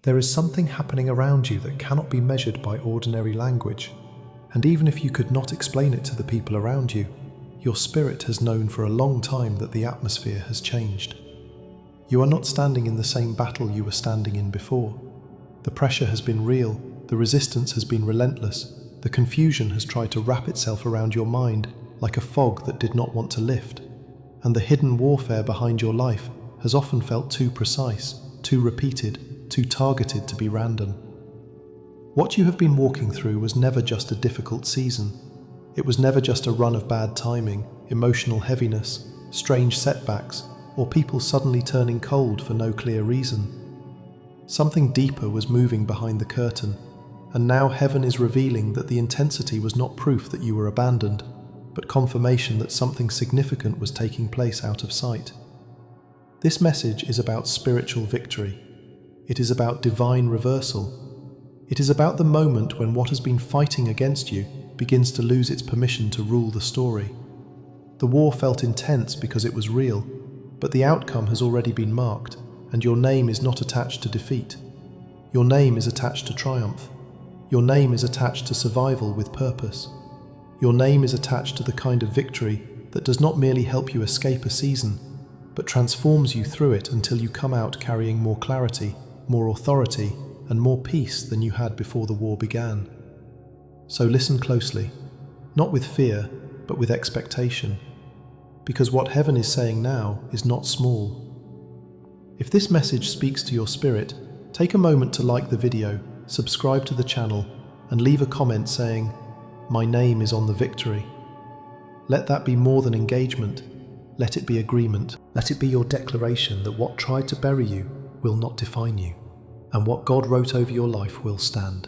There is something happening around you that cannot be measured by ordinary language, and even if you could not explain it to the people around you, your spirit has known for a long time that the atmosphere has changed. You are not standing in the same battle you were standing in before. The pressure has been real, the resistance has been relentless, the confusion has tried to wrap itself around your mind like a fog that did not want to lift, and the hidden warfare behind your life has often felt too precise, too repeated, too targeted to be random. What you have been walking through was never just a difficult season. It was never just a run of bad timing, emotional heaviness, strange setbacks, or people suddenly turning cold for no clear reason. Something deeper was moving behind the curtain, and now heaven is revealing that the intensity was not proof that you were abandoned, but confirmation that something significant was taking place out of sight. This message is about spiritual victory. It is about divine reversal. It is about the moment when what has been fighting against you begins to lose its permission to rule the story. The war felt intense because it was real, but the outcome has already been marked, and your name is not attached to defeat. Your name is attached to triumph. Your name is attached to survival with purpose. Your name is attached to the kind of victory that does not merely help you escape a season, but transforms you through it until you come out carrying more clarity, more authority, and more peace than you had before the war began. So listen closely, not with fear, but with expectation, because what heaven is saying now is not small. If this message speaks to your spirit, take a moment to like the video, subscribe to the channel, and leave a comment saying, "My name is on the victory." Let that be more than engagement. Let it be agreement. Let it be your declaration that what tried to bury you will not define you, and what God wrote over your life will stand.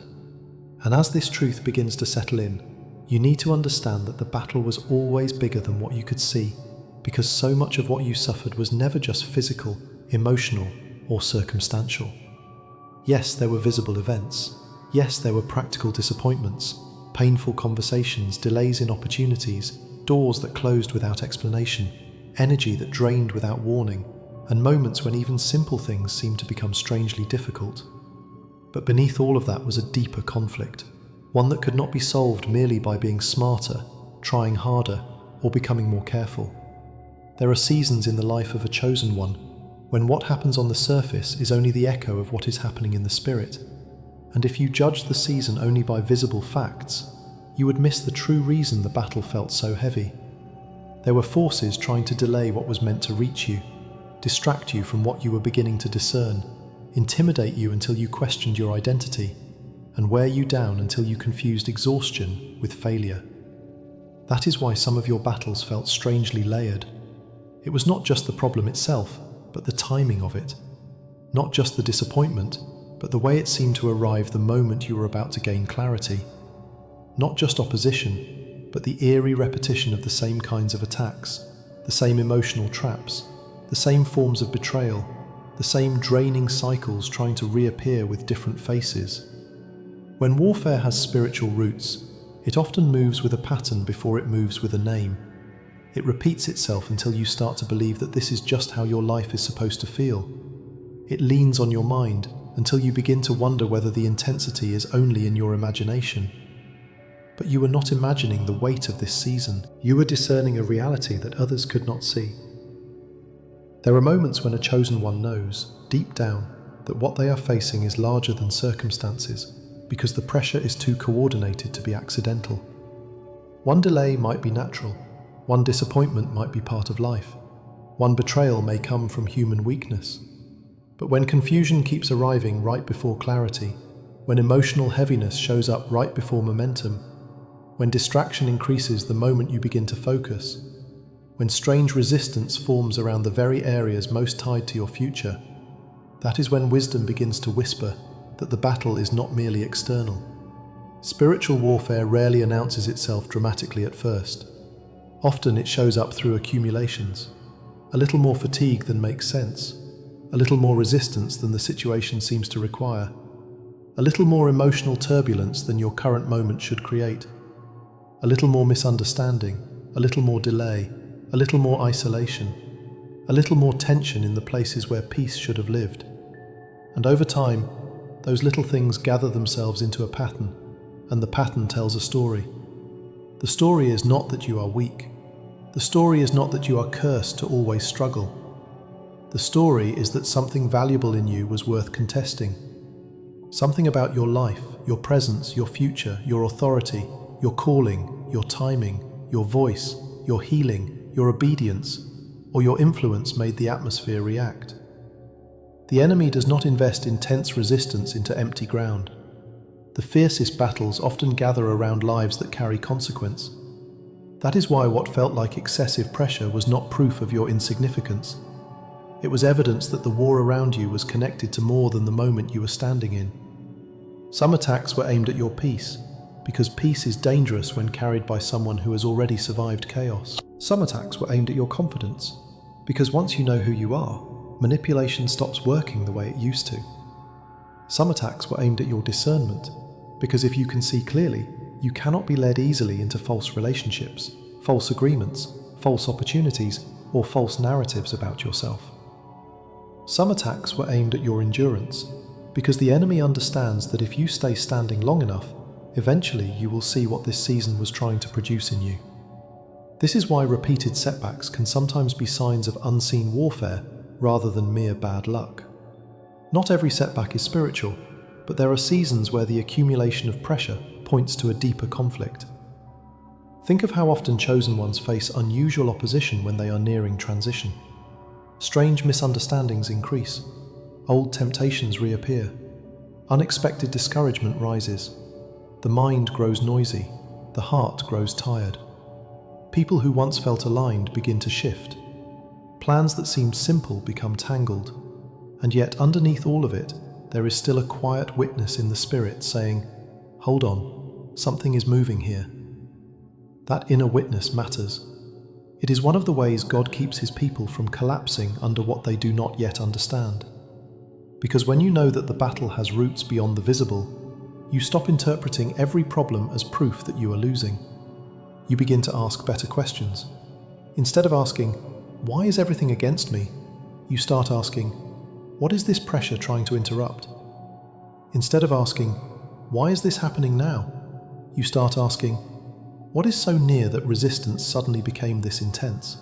And as this truth begins to settle in, you need to understand that the battle was always bigger than what you could see, because so much of what you suffered was never just physical, emotional, or circumstantial. Yes, there were visible events. Yes, there were practical disappointments, painful conversations, delays in opportunities, doors that closed without explanation, energy that drained without warning, and moments when even simple things seemed to become strangely difficult. But beneath all of that was a deeper conflict, one that could not be solved merely by being smarter, trying harder, or becoming more careful. There are seasons in the life of a chosen one when what happens on the surface is only the echo of what is happening in the spirit. And if you judge the season only by visible facts, you would miss the true reason the battle felt so heavy. There were forces trying to delay what was meant to reach you, distract you from what you were beginning to discern, intimidate you until you questioned your identity, and wear you down until you confused exhaustion with failure. That is why some of your battles felt strangely layered. It was not just the problem itself, but the timing of it. Not just the disappointment, but the way it seemed to arrive the moment you were about to gain clarity. Not just opposition, but the eerie repetition of the same kinds of attacks, the same emotional traps, the same forms of betrayal, the same draining cycles trying to reappear with different faces. When warfare has spiritual roots, it often moves with a pattern before it moves with a name. It repeats itself until you start to believe that this is just how your life is supposed to feel. It leans on your mind until you begin to wonder whether the intensity is only in your imagination. But you were not imagining the weight of this season. You were discerning a reality that others could not see. There are moments when a chosen one knows, deep down, that what they are facing is larger than circumstances, because the pressure is too coordinated to be accidental. One delay might be natural. One disappointment might be part of life. One betrayal may come from human weakness. But when confusion keeps arriving right before clarity, when emotional heaviness shows up right before momentum, when distraction increases the moment you begin to focus, when strange resistance forms around the very areas most tied to your future, that is when wisdom begins to whisper that the battle is not merely external. Spiritual warfare rarely announces itself dramatically at first. Often it shows up through accumulations, a little more fatigue than makes sense, a little more resistance than the situation seems to require, a little more emotional turbulence than your current moment should create, a little more misunderstanding, a little more delay, a little more isolation, a little more tension in the places where peace should have lived. And over time, those little things gather themselves into a pattern, and the pattern tells a story. The story is not that you are weak. The story is not that you are cursed to always struggle. The story is that something valuable in you was worth contesting. Something about your life, your presence, your future, your authority, your calling, your timing, your voice, your healing, your obedience, or your influence made the atmosphere react. The enemy does not invest intense resistance into empty ground. The fiercest battles often gather around lives that carry consequence. That is why what felt like excessive pressure was not proof of your insignificance. It was evidence that the war around you was connected to more than the moment you were standing in. Some attacks were aimed at your peace, because peace is dangerous when carried by someone who has already survived chaos. Some attacks were aimed at your confidence, because once you know who you are, manipulation stops working the way it used to. Some attacks were aimed at your discernment, because if you can see clearly, you cannot be led easily into false relationships, false agreements, false opportunities, or false narratives about yourself. Some attacks were aimed at your endurance, because the enemy understands that if you stay standing long enough, eventually you will see what this season was trying to produce in you. This is why repeated setbacks can sometimes be signs of unseen warfare rather than mere bad luck. Not every setback is spiritual, but there are seasons where the accumulation of pressure points to a deeper conflict. Think of how often chosen ones face unusual opposition when they are nearing transition. Strange misunderstandings increase, old temptations reappear, unexpected discouragement rises, the mind grows noisy, the heart grows tired. People who once felt aligned begin to shift. Plans that seemed simple become tangled, and yet underneath all of it, there is still a quiet witness in the spirit saying, "Hold on, something is moving here." That inner witness matters. It is one of the ways God keeps his people from collapsing under what they do not yet understand. Because when you know that the battle has roots beyond the visible, you stop interpreting every problem as proof that you are losing. You begin to ask better questions. Instead of asking, "Why is everything against me?" you start asking, "What is this pressure trying to interrupt?" Instead of asking, "Why is this happening now?" you start asking, "What is so near that resistance suddenly became this intense?"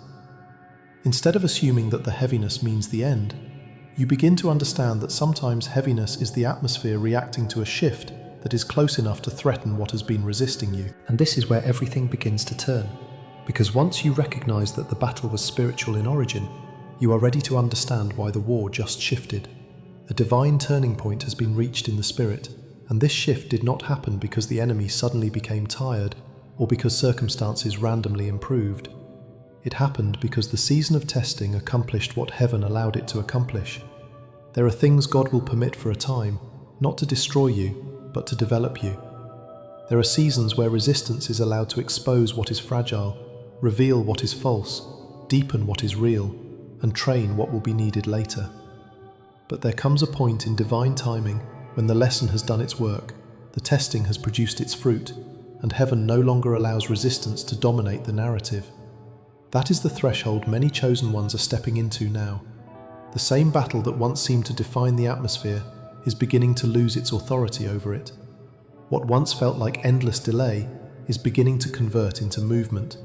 Instead of assuming that the heaviness means the end, you begin to understand that sometimes heaviness is the atmosphere reacting to a shift that is close enough to threaten what has been resisting you. And this is where everything begins to turn, because once you recognize that the battle was spiritual in origin, you are ready to understand why the war just shifted. A divine turning point has been reached in the spirit, and this shift did not happen because the enemy suddenly became tired or because circumstances randomly improved. It happened because the season of testing accomplished what heaven allowed it to accomplish. There are things God will permit for a time, not to destroy you, but to develop you. There are seasons where resistance is allowed to expose what is fragile, reveal what is false, deepen what is real, and train what will be needed later. But there comes a point in divine timing when the lesson has done its work, the testing has produced its fruit, and heaven no longer allows resistance to dominate the narrative. That is the threshold many chosen ones are stepping into now. The same battle that once seemed to define the atmosphere is beginning to lose its authority over it. What once felt like endless delay is beginning to convert into movement.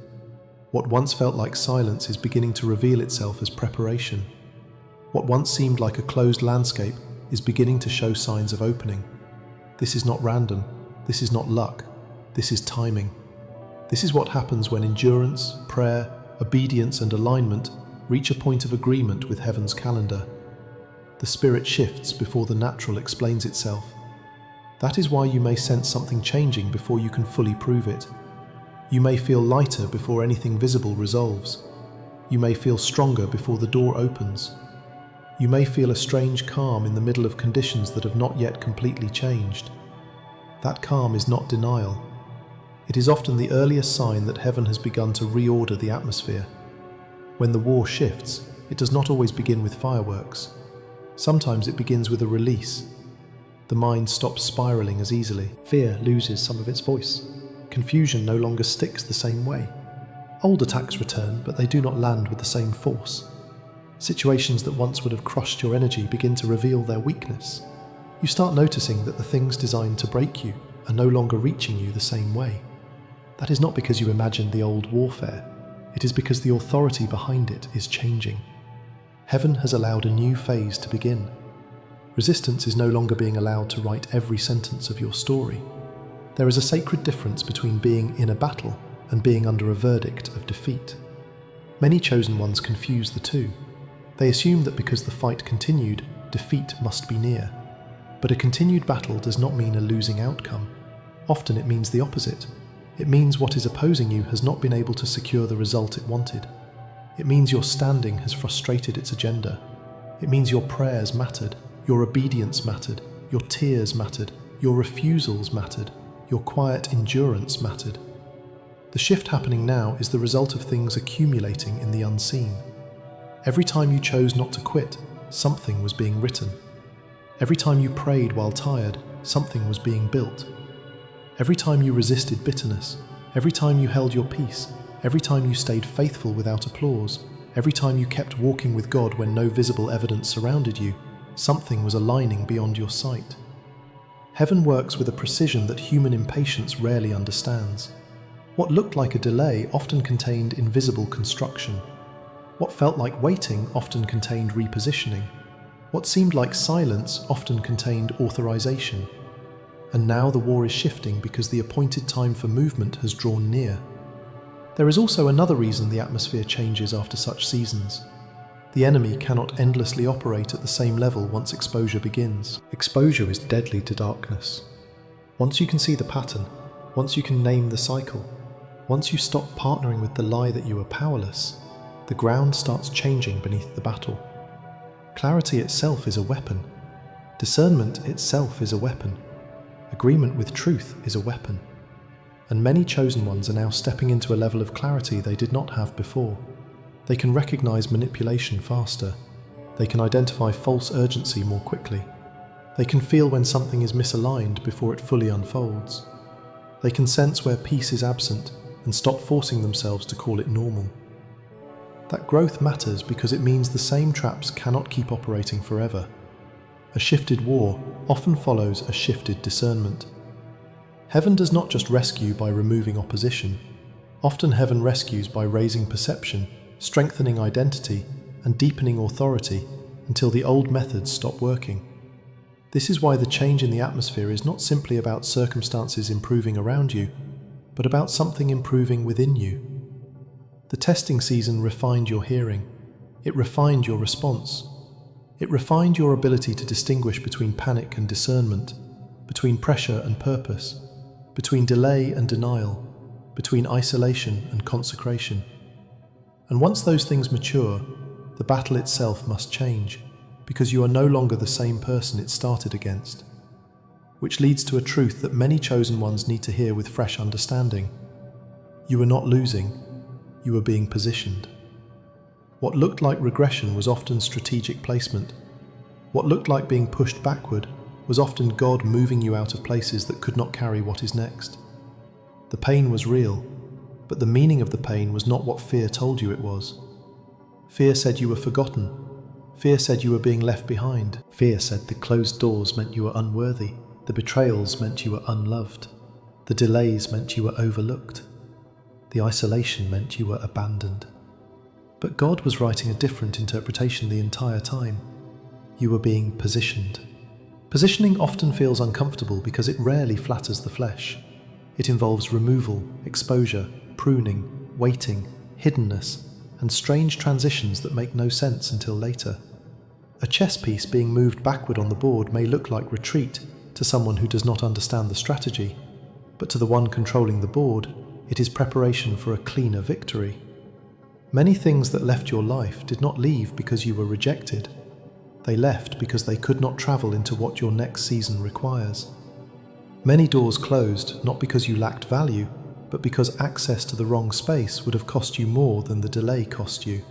What once felt like silence is beginning to reveal itself as preparation. What once seemed like a closed landscape is beginning to show signs of opening. This is not random. This is not luck. This is timing. This is what happens when endurance, prayer, obedience, and alignment reach a point of agreement with heaven's calendar. The spirit shifts before the natural explains itself. That is why you may sense something changing before you can fully prove it. You may feel lighter before anything visible resolves. You may feel stronger before the door opens. You may feel a strange calm in the middle of conditions that have not yet completely changed. That calm is not denial. It is often the earliest sign that heaven has begun to reorder the atmosphere. When the war shifts, it does not always begin with fireworks. Sometimes it begins with a release. The mind stops spiraling as easily. Fear loses some of its voice. Confusion no longer sticks the same way. Old attacks return, but they do not land with the same force. Situations that once would have crushed your energy begin to reveal their weakness. You start noticing that the things designed to break you are no longer reaching you the same way. That is not because you imagined the old warfare. It is because the authority behind it is changing. Heaven has allowed a new phase to begin. Resistance is no longer being allowed to write every sentence of your story. There is a sacred difference between being in a battle and being under a verdict of defeat. Many chosen ones confuse the two. They assume that because the fight continued, defeat must be near. But a continued battle does not mean a losing outcome. Often it means the opposite. It means what is opposing you has not been able to secure the result it wanted. It means your standing has frustrated its agenda. It means your prayers mattered, your obedience mattered, your tears mattered, your refusals mattered, your quiet endurance mattered. The shift happening now is the result of things accumulating in the unseen. Every time you chose not to quit, something was being written. Every time you prayed while tired, something was being built. Every time you resisted bitterness, every time you held your peace, every time you stayed faithful without applause, every time you kept walking with God when no visible evidence surrounded you, something was aligning beyond your sight. Heaven works with a precision that human impatience rarely understands. What looked like a delay often contained invisible construction. What felt like waiting often contained repositioning. What seemed like silence often contained authorization. And now the war is shifting because the appointed time for movement has drawn near. There is also another reason the atmosphere changes after such seasons. The enemy cannot endlessly operate at the same level once exposure begins. Exposure is deadly to darkness. Once you can see the pattern, once you can name the cycle, once you stop partnering with the lie that you are powerless, the ground starts changing beneath the battle. Clarity itself is a weapon. Discernment itself is a weapon. Agreement with truth is a weapon. And many chosen ones are now stepping into a level of clarity they did not have before. They can recognize manipulation faster. They can identify false urgency more quickly. They can feel when something is misaligned before it fully unfolds. They can sense where peace is absent and stop forcing themselves to call it normal. That growth matters because it means the same traps cannot keep operating forever. A shifted war often follows a shifted discernment. Heaven does not just rescue by removing opposition. Often heaven rescues by raising perception, strengthening identity, and deepening authority until the old methods stop working. This is why the change in the atmosphere is not simply about circumstances improving around you, but about something improving within you. The testing season refined your hearing. It refined your response. It refined your ability to distinguish between panic and discernment, between pressure and purpose, between delay and denial, between isolation and consecration. And once those things mature, the battle itself must change, because you are no longer the same person it started against. Which leads to a truth that many chosen ones need to hear with fresh understanding. You are not losing, you are being positioned. What looked like regression was often strategic placement. What looked like being pushed backward was often God moving you out of places that could not carry what is next. The pain was real, but the meaning of the pain was not what fear told you it was. Fear said you were forgotten. Fear said you were being left behind. Fear said the closed doors meant you were unworthy. The betrayals meant you were unloved. The delays meant you were overlooked. The isolation meant you were abandoned. But God was writing a different interpretation the entire time. You were being positioned. Positioning often feels uncomfortable because it rarely flatters the flesh. It involves removal, exposure, pruning, waiting, hiddenness, and strange transitions that make no sense until later. A chess piece being moved backward on the board may look like retreat to someone who does not understand the strategy, but to the one controlling the board, it is preparation for a cleaner victory. Many things that left your life did not leave because you were rejected. They left because they could not travel into what your next season requires. Many doors closed not because you lacked value, but because access to the wrong space would have cost you more than the delay cost you.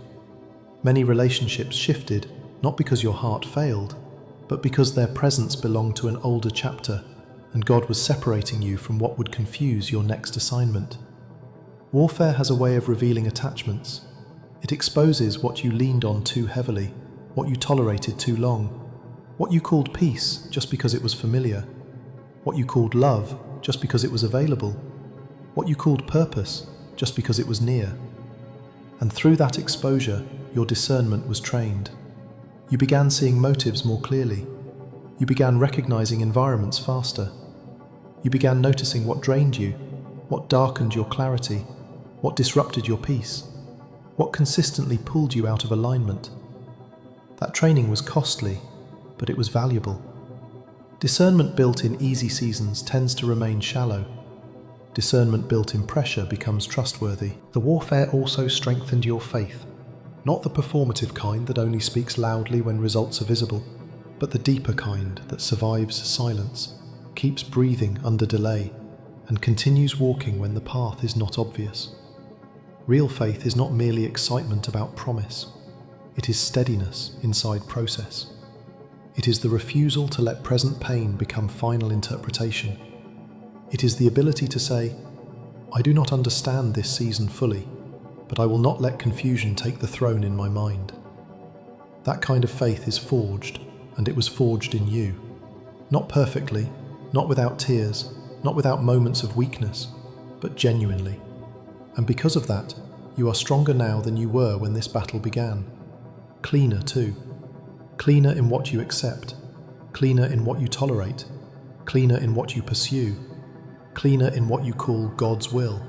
Many relationships shifted not because your heart failed, but because their presence belonged to an older chapter, and God was separating you from what would confuse your next assignment. Warfare has a way of revealing attachments. It exposes what you leaned on too heavily, what you tolerated too long. What you called peace just because it was familiar. What you called love just because it was available. What you called purpose just because it was near. And through that exposure, your discernment was trained. You began seeing motives more clearly. You began recognizing environments faster. You began noticing what drained you, what darkened your clarity, what disrupted your peace, what consistently pulled you out of alignment. That training was costly, but it was valuable. Discernment built in easy seasons tends to remain shallow. Discernment built in pressure becomes trustworthy. The warfare also strengthened your faith, not the performative kind that only speaks loudly when results are visible, but the deeper kind that survives silence, keeps breathing under delay, and continues walking when the path is not obvious. Real faith is not merely excitement about promise. It is steadiness inside process. It is the refusal to let present pain become final interpretation. It is the ability to say, I do not understand this season fully, but I will not let confusion take the throne in my mind. That kind of faith is forged, and it was forged in you. Not perfectly, not without tears, not without moments of weakness, but genuinely. And because of that, you are stronger now than you were when this battle began. Cleaner too. Cleaner in what you accept, cleaner in what you tolerate, cleaner in what you pursue, cleaner in what you call God's will.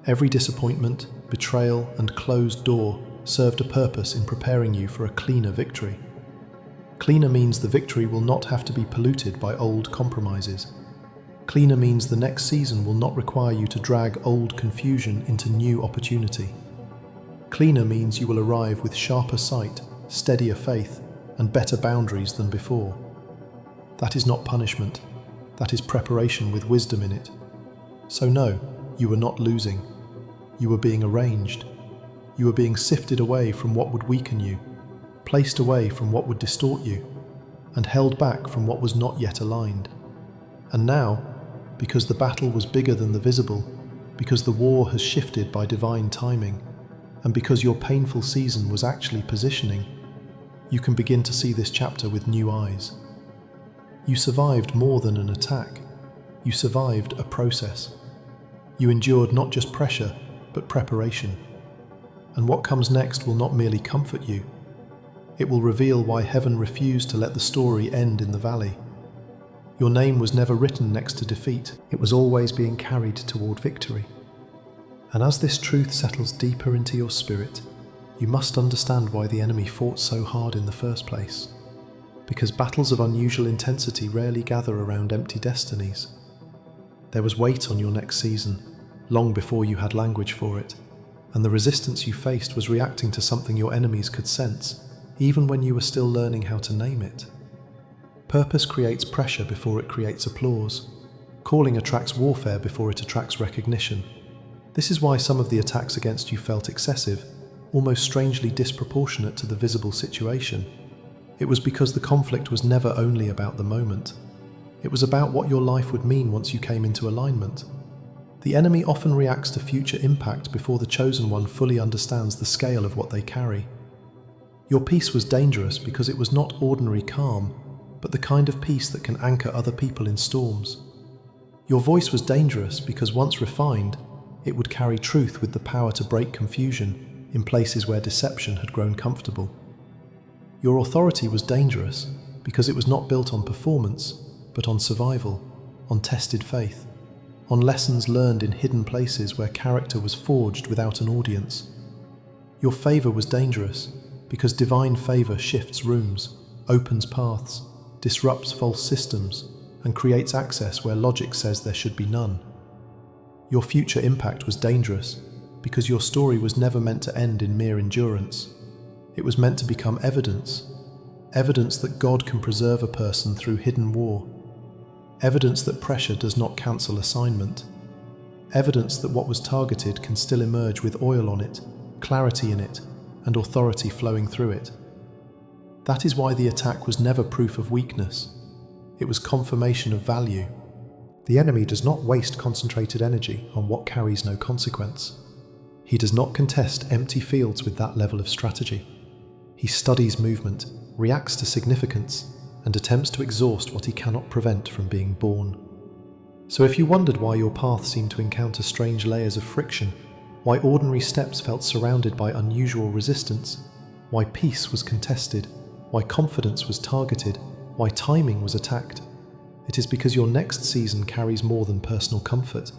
Every disappointment, betrayal, and closed door served a purpose in preparing you for a cleaner victory. Cleaner means the victory will not have to be polluted by old compromises. Cleaner means the next season will not require you to drag old confusion into new opportunity. Cleaner means you will arrive with sharper sight, steadier faith, and better boundaries than before. That is not punishment. That is preparation with wisdom in it. So no, you were not losing. You were being arranged. You were being sifted away from what would weaken you, placed away from what would distort you, and held back from what was not yet aligned. And now, because the battle was bigger than the visible, because the war has shifted by divine timing, and because your painful season was actually positioning, you can begin to see this chapter with new eyes. You survived more than an attack. You survived a process. You endured not just pressure, but preparation. And what comes next will not merely comfort you. It will reveal why heaven refused to let the story end in the valley. Your name was never written next to defeat. It was always being carried toward victory. And as this truth settles deeper into your spirit, you must understand why the enemy fought so hard in the first place. Because battles of unusual intensity rarely gather around empty destinies. There was weight on your next season, long before you had language for it, and the resistance you faced was reacting to something your enemies could sense, even when you were still learning how to name it. Purpose creates pressure before it creates applause. Calling attracts warfare before it attracts recognition. This is why some of the attacks against you felt excessive, almost strangely disproportionate to the visible situation. It was because the conflict was never only about the moment. It was about what your life would mean once you came into alignment. The enemy often reacts to future impact before the chosen one fully understands the scale of what they carry. Your peace was dangerous because it was not ordinary calm, but the kind of peace that can anchor other people in storms. Your voice was dangerous because once refined, it would carry truth with the power to break confusion in places where deception had grown comfortable. Your authority was dangerous because it was not built on performance, but on survival, on tested faith, on lessons learned in hidden places where character was forged without an audience. Your favor was dangerous because divine favor shifts rooms, opens paths, disrupts false systems, and creates access where logic says there should be none. Your future impact was dangerous because your story was never meant to end in mere endurance. It was meant to become evidence. Evidence that God can preserve a person through hidden war. Evidence that pressure does not cancel assignment. Evidence that what was targeted can still emerge with oil on it, clarity in it, and authority flowing through it. That is why the attack was never proof of weakness. It was confirmation of value. The enemy does not waste concentrated energy on what carries no consequence. He does not contest empty fields with that level of strategy. He studies movement, reacts to significance, and attempts to exhaust what he cannot prevent from being born. So if you wondered why your path seemed to encounter strange layers of friction, why ordinary steps felt surrounded by unusual resistance, why peace was contested, why confidence was targeted, why timing was attacked, it is because your next season carries more than personal comfort.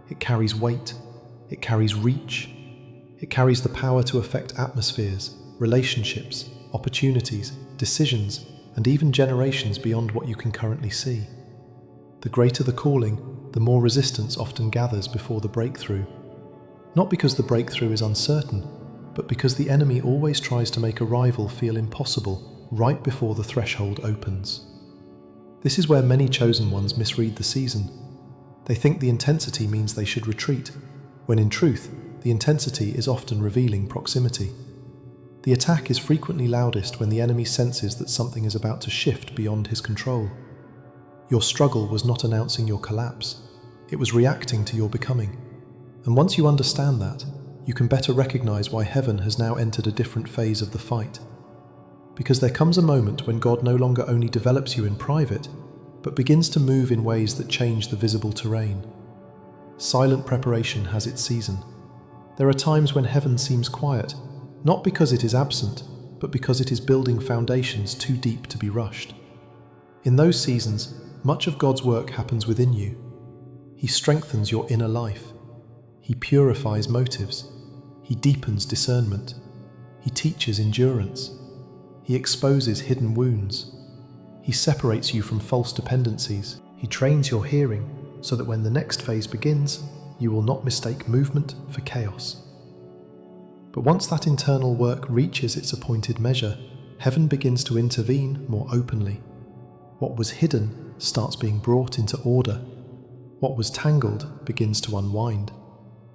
It carries weight. It carries reach. It carries the power to affect atmospheres, relationships, opportunities, decisions, and even generations beyond what you can currently see. The greater the calling, the more resistance often gathers before the breakthrough. Not because the breakthrough is uncertain, but because the enemy always tries to make arrival feel impossible right before the threshold opens. This is where many chosen ones misread the season. They think the intensity means they should retreat, when in truth, the intensity is often revealing proximity. The attack is frequently loudest when the enemy senses that something is about to shift beyond his control. Your struggle was not announcing your collapse, it was reacting to your becoming. And once you understand that, you can better recognize why heaven has now entered a different phase of the fight. Because there comes a moment when God no longer only develops you in private, but begins to move in ways that change the visible terrain. Silent preparation has its season. There are times when heaven seems quiet, not because it is absent, but because it is building foundations too deep to be rushed. In those seasons, much of God's work happens within you. He strengthens your inner life. He purifies motives. He deepens discernment. He teaches endurance. He exposes hidden wounds. He separates you from false dependencies. He trains your hearing so that when the next phase begins, you will not mistake movement for chaos. But once that internal work reaches its appointed measure, heaven begins to intervene more openly. What was hidden starts being brought into order. What was tangled begins to unwind.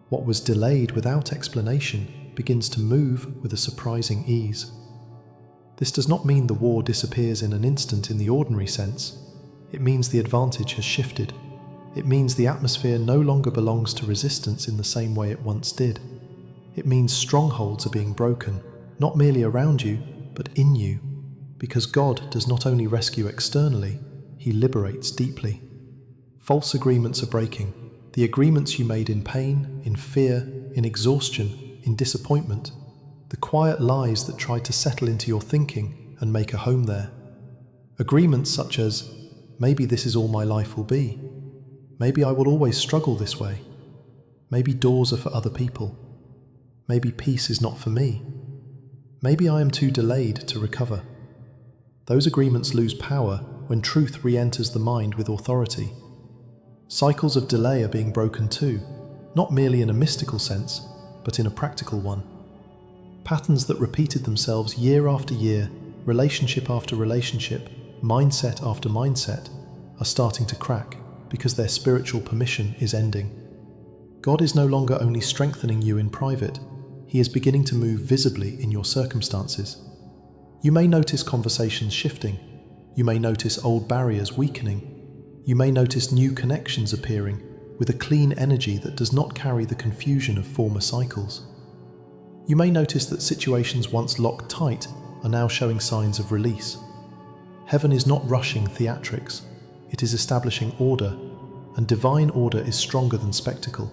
What was delayed without explanation begins to move with a surprising ease. This does not mean the war disappears in an instant in the ordinary sense. It means the advantage has shifted. It means the atmosphere no longer belongs to resistance in the same way it once did. It means strongholds are being broken, not merely around you, but in you. Because God does not only rescue externally, He liberates deeply. False agreements are breaking. The agreements you made in pain, in fear, in exhaustion, in disappointment. The quiet lies that tried to settle into your thinking and make a home there. Agreements such as, maybe this is all my life will be. Maybe I will always struggle this way. Maybe doors are for other people. Maybe peace is not for me. Maybe I am too delayed to recover. Those agreements lose power when truth re-enters the mind with authority. Cycles of delay are being broken too, not merely in a mystical sense, but in a practical one. Patterns that repeated themselves year after year, relationship after relationship, mindset after mindset, are starting to crack because their spiritual permission is ending. God is no longer only strengthening you in private, He is beginning to move visibly in your circumstances. You may notice conversations shifting. You may notice old barriers weakening. You may notice new connections appearing with a clean energy that does not carry the confusion of former cycles. You may notice that situations once locked tight are now showing signs of release. Heaven is not rushing theatrics, it is establishing order, and divine order is stronger than spectacle,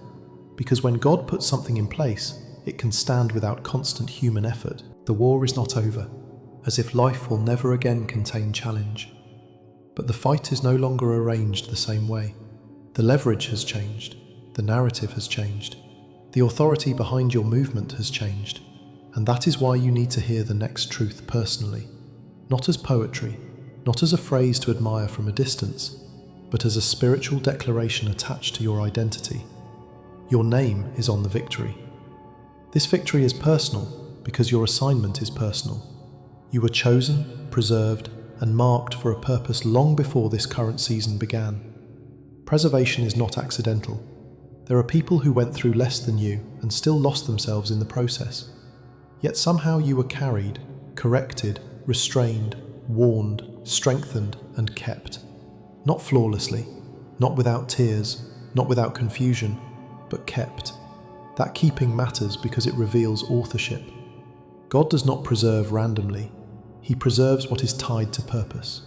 because when God puts something in place, it can stand without constant human effort. The war is not over, as if life will never again contain challenge. But the fight is no longer arranged the same way. The leverage has changed, the narrative has changed. The authority behind your movement has changed, and that is why you need to hear the next truth personally, not as poetry, not as a phrase to admire from a distance, but as a spiritual declaration attached to your identity. Your name is on the victory. This victory is personal because your assignment is personal. You were chosen, preserved, and marked for a purpose long before this current season began. Preservation is not accidental. There are people who went through less than you and still lost themselves in the process. Yet somehow you were carried, corrected, restrained, warned, strengthened, and kept. Not flawlessly, not without tears, not without confusion, but kept. That keeping matters because it reveals authorship. God does not preserve randomly. He preserves what is tied to purpose.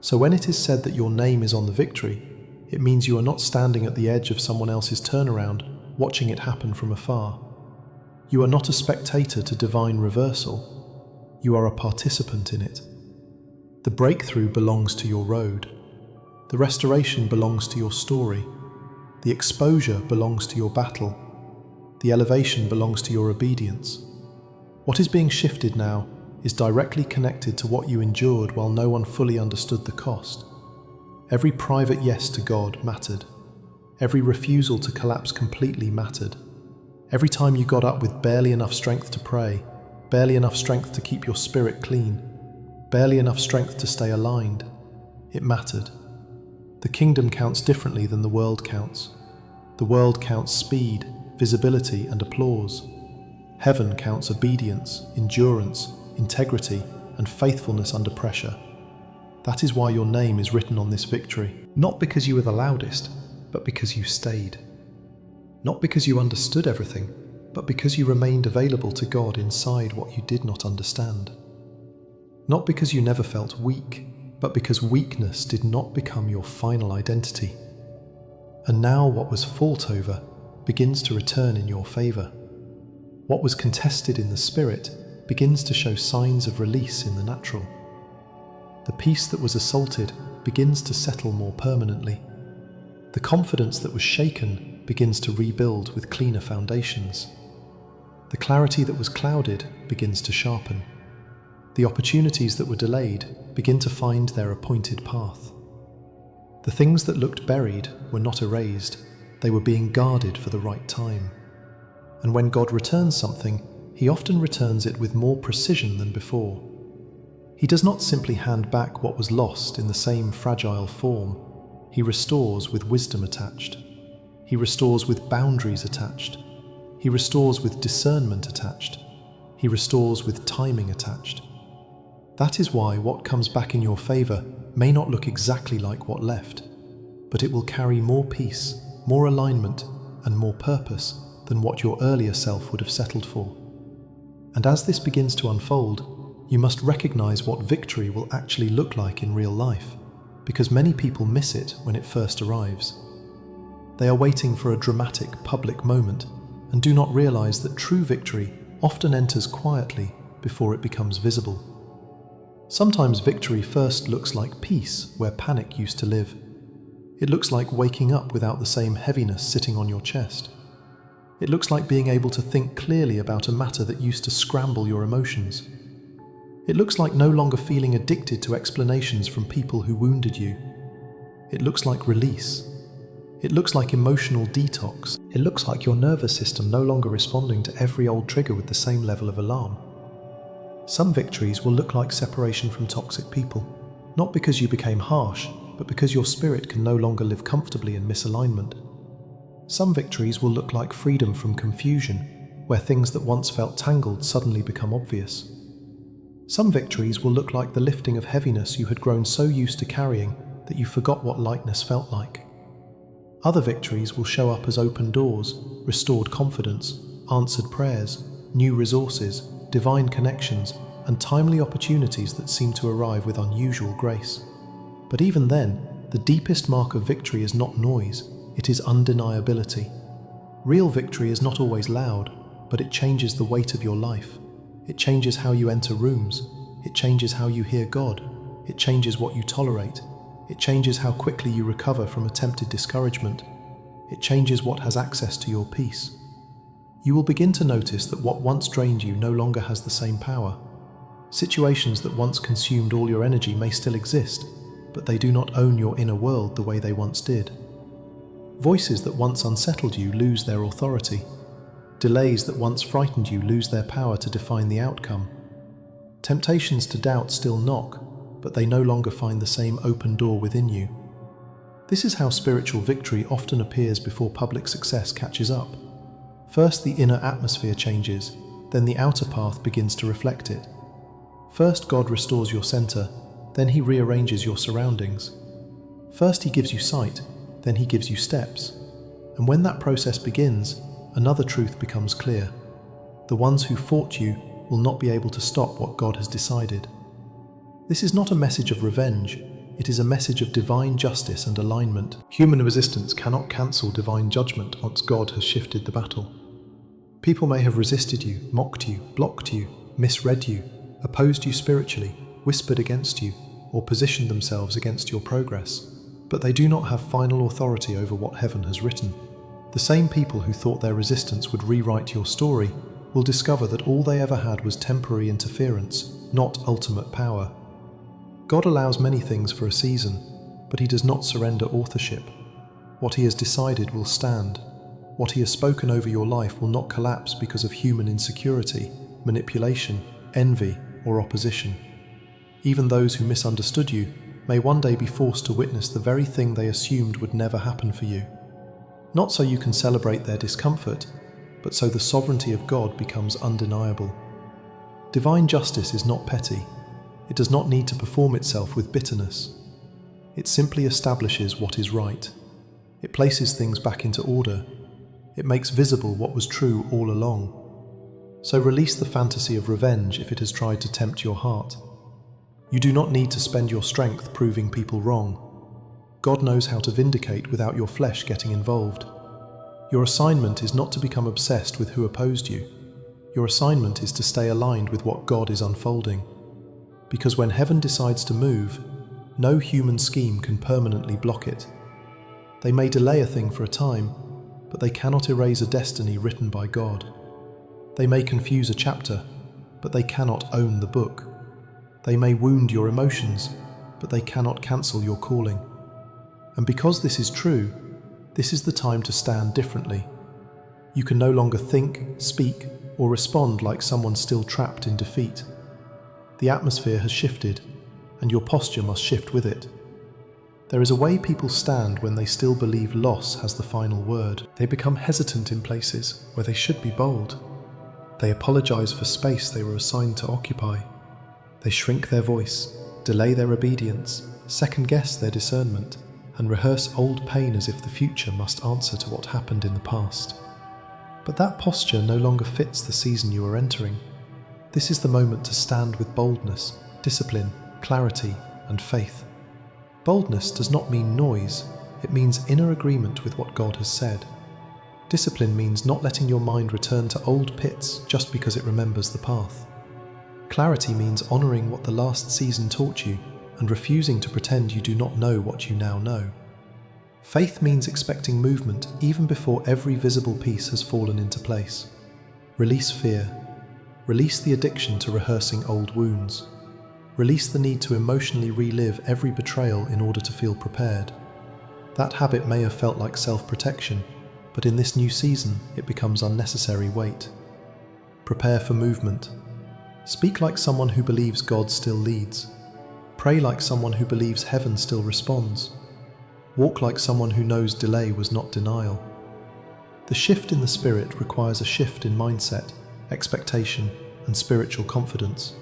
So when it is said that your name is on the victory, it means you are not standing at the edge of someone else's turnaround, watching it happen from afar. You are not a spectator to divine reversal. You are a participant in it. The breakthrough belongs to your road. The restoration belongs to your story. The exposure belongs to your battle. The elevation belongs to your obedience. What is being shifted now is directly connected to what you endured while no one fully understood the cost. Every private yes to God mattered. Every refusal to collapse completely mattered. Every time you got up with barely enough strength to pray, barely enough strength to keep your spirit clean, barely enough strength to stay aligned, it mattered. The kingdom counts differently than the world counts. The world counts speed, visibility, and applause. Heaven counts obedience, endurance, integrity, and faithfulness under pressure. That is why your name is written on this victory. Not because you were the loudest, but because you stayed. Not because you understood everything, but because you remained available to God inside what you did not understand. Not because you never felt weak, but because weakness did not become your final identity. And now what was fought over begins to return in your favor. What was contested in the spirit begins to show signs of release in the natural. The peace that was assaulted begins to settle more permanently. The confidence that was shaken begins to rebuild with cleaner foundations. The clarity that was clouded begins to sharpen. The opportunities that were delayed begin to find their appointed path. The things that looked buried were not erased, they were being guarded for the right time. And when God returns something, He often returns it with more precision than before. He does not simply hand back what was lost in the same fragile form. He restores with wisdom attached. He restores with boundaries attached. He restores with discernment attached. He restores with timing attached. That is why what comes back in your favor may not look exactly like what left, but it will carry more peace, more alignment, and more purpose than what your earlier self would have settled for. And as this begins to unfold, you must recognize what victory will actually look like in real life, because many people miss it when it first arrives. They are waiting for a dramatic public moment and do not realize that true victory often enters quietly before it becomes visible. Sometimes victory first looks like peace where panic used to live. It looks like waking up without the same heaviness sitting on your chest. It looks like being able to think clearly about a matter that used to scramble your emotions. It looks like no longer feeling addicted to explanations from people who wounded you. It looks like release. It looks like emotional detox. It looks like your nervous system no longer responding to every old trigger with the same level of alarm. Some victories will look like separation from toxic people, not because you became harsh, but because your spirit can no longer live comfortably in misalignment. Some victories will look like freedom from confusion, where things that once felt tangled suddenly become obvious. Some victories will look like the lifting of heaviness you had grown so used to carrying that you forgot what lightness felt like. Other victories will show up as open doors, restored confidence, answered prayers, new resources, divine connections, and timely opportunities that seem to arrive with unusual grace. But even then, the deepest mark of victory is not noise, it is undeniability. Real victory is not always loud, but it changes the weight of your life. It changes how you enter rooms. It changes how you hear God. It changes what you tolerate. It changes how quickly you recover from attempted discouragement. It changes what has access to your peace. You will begin to notice that what once drained you no longer has the same power. Situations that once consumed all your energy may still exist, but they do not own your inner world the way they once did. Voices that once unsettled you lose their authority. Delays that once frightened you lose their power to define the outcome. Temptations to doubt still knock, but they no longer find the same open door within you. This is how spiritual victory often appears before public success catches up. First, the inner atmosphere changes, then the outer path begins to reflect it. First, God restores your center, then He rearranges your surroundings. First, He gives you sight, then He gives you steps. And when that process begins, another truth becomes clear. The ones who fought you will not be able to stop what God has decided. This is not a message of revenge, it is a message of divine justice and alignment. Human resistance cannot cancel divine judgment once God has shifted the battle. People may have resisted you, mocked you, blocked you, misread you, opposed you spiritually, whispered against you, or positioned themselves against your progress, but they do not have final authority over what heaven has written. The same people who thought their resistance would rewrite your story will discover that all they ever had was temporary interference, not ultimate power. God allows many things for a season, but He does not surrender authorship. What He has decided will stand. What He has spoken over your life will not collapse because of human insecurity, manipulation, envy, or opposition. Even those who misunderstood you may one day be forced to witness the very thing they assumed would never happen for you. Not so you can celebrate their discomfort, but so the sovereignty of God becomes undeniable. Divine justice is not petty. It does not need to perform itself with bitterness. It simply establishes what is right. It places things back into order. It makes visible what was true all along. So release the fantasy of revenge if it has tried to tempt your heart. You do not need to spend your strength proving people wrong. God knows how to vindicate without your flesh getting involved. Your assignment is not to become obsessed with who opposed you. Your assignment is to stay aligned with what God is unfolding. Because when heaven decides to move, no human scheme can permanently block it. They may delay a thing for a time, but they cannot erase a destiny written by God. They may confuse a chapter, but they cannot own the book. They may wound your emotions, but they cannot cancel your calling. And because this is true, this is the time to stand differently. You can no longer think, speak, or respond like someone still trapped in defeat. The atmosphere has shifted, and your posture must shift with it. There is a way people stand when they still believe loss has the final word. They become hesitant in places where they should be bold. They apologize for space they were assigned to occupy. They shrink their voice, delay their obedience, second-guess their discernment, and rehearse old pain as if the future must answer to what happened in the past. But that posture no longer fits the season you are entering. This is the moment to stand with boldness, discipline, clarity, and faith. Boldness does not mean noise, it means inner agreement with what God has said. Discipline means not letting your mind return to old pits just because it remembers the path. Clarity means honoring what the last season taught you and refusing to pretend you do not know what you now know. Faith means expecting movement even before every visible piece has fallen into place. Release fear. Release the addiction to rehearsing old wounds. Release the need to emotionally relive every betrayal in order to feel prepared. That habit may have felt like self-protection, but in this new season it becomes unnecessary weight. Prepare for movement. Speak like someone who believes God still leads. Pray like someone who believes heaven still responds. Walk like someone who knows delay was not denial. The shift in the spirit requires a shift in mindset, expectation, and spiritual confidence.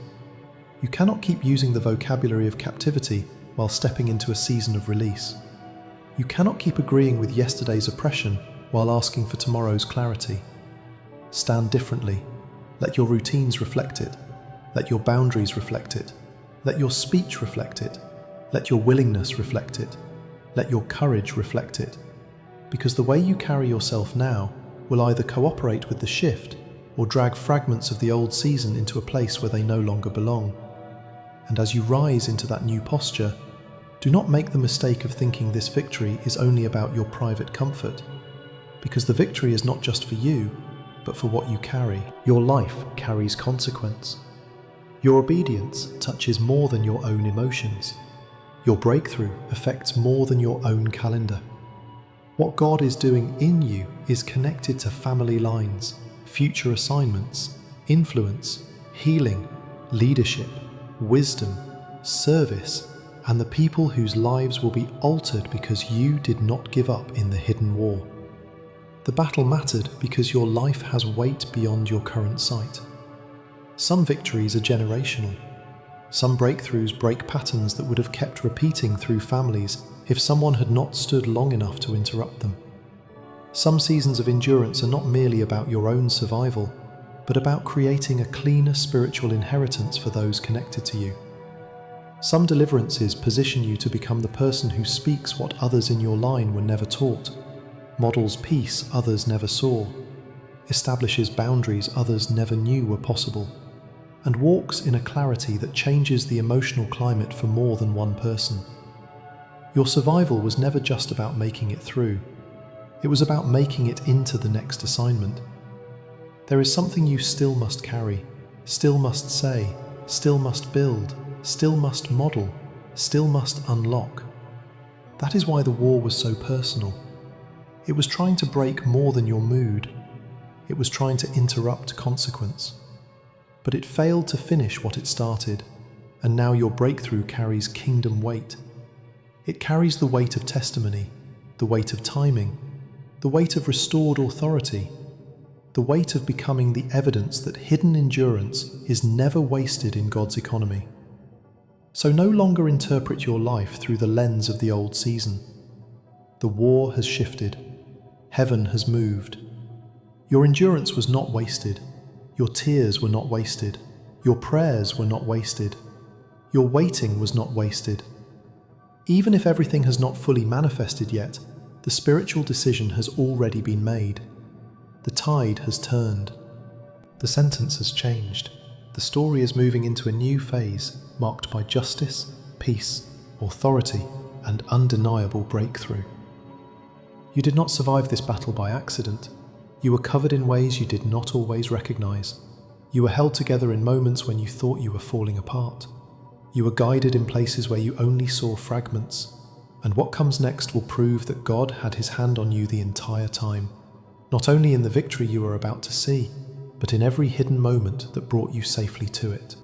You cannot keep using the vocabulary of captivity while stepping into a season of release. You cannot keep agreeing with yesterday's oppression while asking for tomorrow's clarity. Stand differently. Let your routines reflect it. Let your boundaries reflect it. Let your speech reflect it. Let your willingness reflect it. Let your courage reflect it. Because the way you carry yourself now will either cooperate with the shift or drag fragments of the old season into a place where they no longer belong. And as you rise into that new posture, do not make the mistake of thinking this victory is only about your private comfort. Because the victory is not just for you, but for what you carry. Your life carries consequence. Your obedience touches more than your own emotions. Your breakthrough affects more than your own calendar. What God is doing in you is connected to family lines, future assignments, influence, healing, leadership, wisdom, service, and the people whose lives will be altered because you did not give up in the hidden war. The battle mattered because your life has weight beyond your current sight. Some victories are generational. Some breakthroughs break patterns that would have kept repeating through families if someone had not stood long enough to interrupt them. Some seasons of endurance are not merely about your own survival, but about creating a cleaner spiritual inheritance for those connected to you. Some deliverances position you to become the person who speaks what others in your line were never taught, models peace others never saw, establishes boundaries others never knew were possible, and walks in a clarity that changes the emotional climate for more than one person. Your survival was never just about making it through. It was about making it into the next assignment. There is something you still must carry, still must say, still must build, still must model, still must unlock. That is why the war was so personal. It was trying to break more than your mood. It was trying to interrupt consequence. But it failed to finish what it started, and now your breakthrough carries kingdom weight. It carries the weight of testimony, the weight of timing, the weight of restored authority, the weight of becoming the evidence that hidden endurance is never wasted in God's economy. So no longer interpret your life through the lens of the old season. The war has shifted. Heaven has moved. Your endurance was not wasted. Your tears were not wasted. Your prayers were not wasted. Your waiting was not wasted. Even if everything has not fully manifested yet, the spiritual decision has already been made. The tide has turned. The sentence has changed. The story is moving into a new phase marked by justice, peace, authority, and undeniable breakthrough. You did not survive this battle by accident. You were covered in ways you did not always recognize. You were held together in moments when you thought you were falling apart. You were guided in places where you only saw fragments. And what comes next will prove that God had his hand on you the entire time, not only in the victory you are about to see, but in every hidden moment that brought you safely to it.